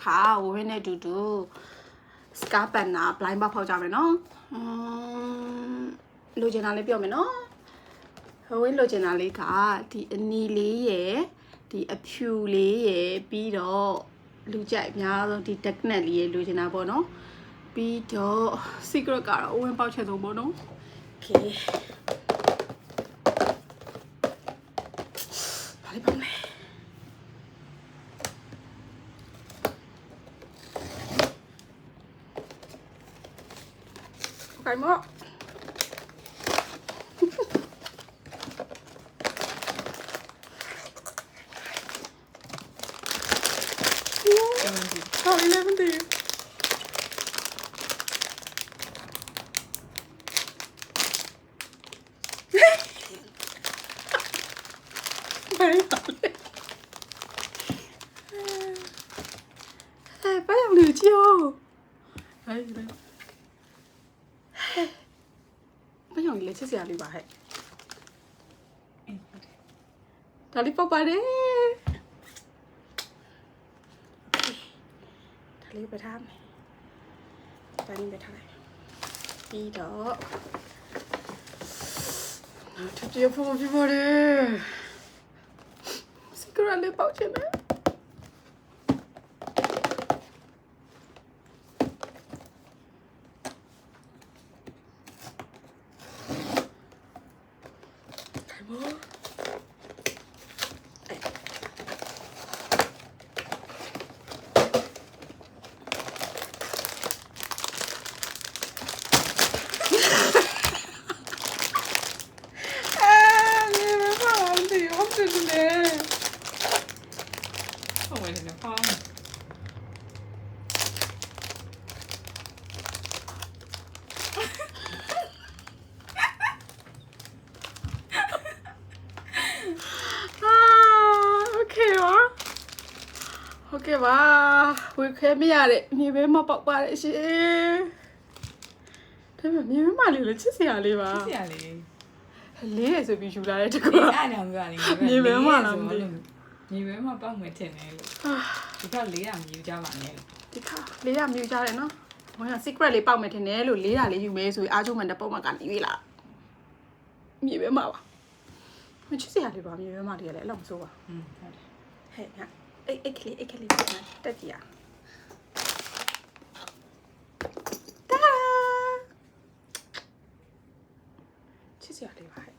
ခါဝင်းနဲ့တူတူစကားပန်နာ blind box ဖောက်ကြမယ်နော်လိုချင်တာလေးပြောမယ်နော်ဝင်းလိုချင်တာလေးကဒီအနီလေးရယ်ဒီအဖြူလေးရယ်ပြီးတော့လူကြိုက်အများဆုံးဒီ technet လေးရယ်လိုချင်တာပေါ့နော်ပြီးတော့ secret ကတော့ဝင်းပေါက်ချက်ဆုံးပေါ့နော် okay ဘာလေးပါမလဲไก่หม้อเข้าอีเลยมันดีไปหาเลยไปอย่างหรือเชียวไปเลยไม่อย่างนี้เลยเสียเลยบ้าให้ตาลิปปะเด้ตาลิปไปทำตาลิปไปทำปีดอกทุกทีพูดพี่บอเลยสิกระเลยเป่าใช่ไหมโอเคပါဝေခဲမရတဲ့မြေပဲမပေါက်ပါတဲ့ရှင်ဒါပေမဲ့မြေပဲမလေးလည်းချစ်စရာလေးပါချစ်စရာလေးလေးရဆိုပြီးယူလာတဲ့တကူအဲ့ဒါမျိုးကလေမြေပဲမလားမသိမြေပဲမပေါက်မယ်ထင်တယ်လို့ဒီကလေးရမြူကြပါနဲ့လို့ဒီခါလေးရမြူကြတယ်နော်ဘာက secret လေးပေါက်မယ်ထင်တယ်လို့လေးရလေးယူမယ်ဆိုပြီးအားချုံမှန်တဲ့ပုံမှန်ကနေရွေးလာမြေပဲမပါမချစ်စရာလေးပါမြေပဲမလေးလည်းအဲ့လောက်မစိုးပါဟုတ်တယ်ဟဲ့ဟာအိတ်ကလေးတက်ကြည့်ရတာချစ်စရာလေးပါဟဲ့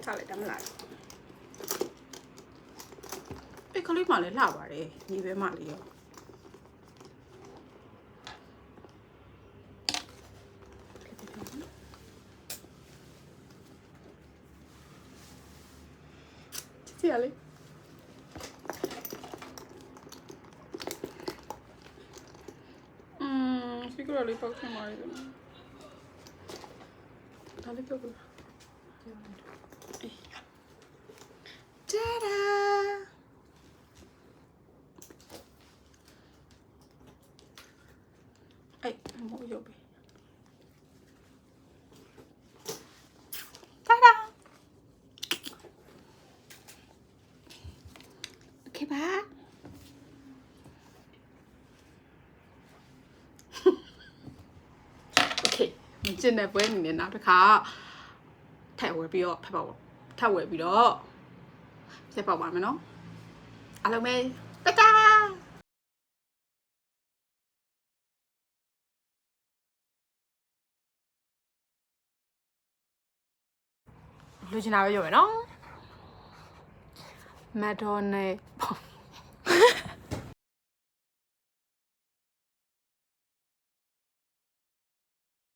စားလိုက်တယ်မလားအဲ့ကလေးမှလည်းလှပါတယ်ညီပဲမှလေးရောကြည့်ရလေစီကရလေးပေါက်ချင်ပါလေဒါလေးပြောပြTa-da! Ay, mo yo be. Ta-da! Okay ba? Okay, ကျင်းတဲ့ပွဲအနေနဲ့နောက်တစ်ခါထပ်ဝယ်ပြီးတော့ဖက်ပါဦးထပ်ဝယ်ပြီးတော့ဆက်ပေါက်ပါမယ်နော်အားလုံးပဲတတာလူချင်တာပဲပြောမယ်နော်မက်ဒိုနယ်